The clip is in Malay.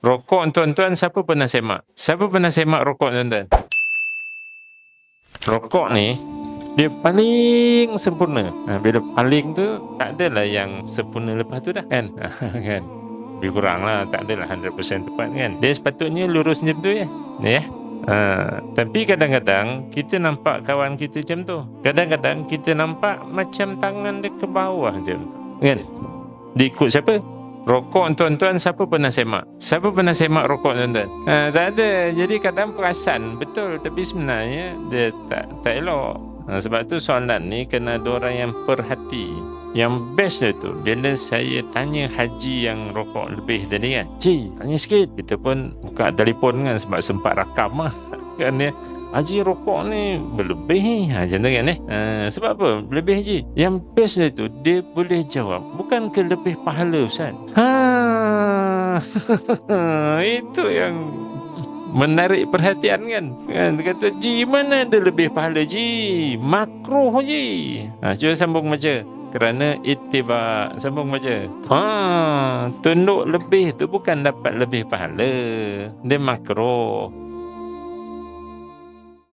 Rokok tuan-tuan, siapa pernah semak? Siapa pernah semak rokok tuan-tuan? Rokok ni dia paling sempurna. Bila paling tu tak adalah yang sempurna lepas tu dah kan. Kan. Lebih kurang lah, tak adalah 100% tepat kan. Dia sepatutnya lurus macam tu ya. Ya. Tapi kadang-kadang kita nampak kawan kita macam tu. Kadang-kadang kita nampak macam tangan dia ke bawah macam tu. Kan? Dia ikut siapa? Rokok tuan-tuan, siapa pernah semak? Siapa pernah semak rokok tuan-tuan? Tak ada. Jadi kadang perasan betul, tapi sebenarnya dia tak elok. Sebab tu soalan ni kena ada orang yang perhati. Yang best dia tu bila saya tanya haji yang rokok lebih tadi kan, "Cik, tanya sikit." Kita pun buka telefon kan sebab sempat rakam lah. Kan dia, "Haji rokok ni berlebih." Macam tu kan sebab apa? Berlebih haji. Yang best dia tu dia boleh jawab, bukan ke lebih pahala Ustaz. Itu yang menarik perhatian kan. Dia kata, "Ji, mana ada lebih pahala Ji? Makruh Ji." Cuba sambung baca. Kerana ittiba. Sambung baca. Tunduk lebih tu bukan dapat lebih pahala. Dia makruh.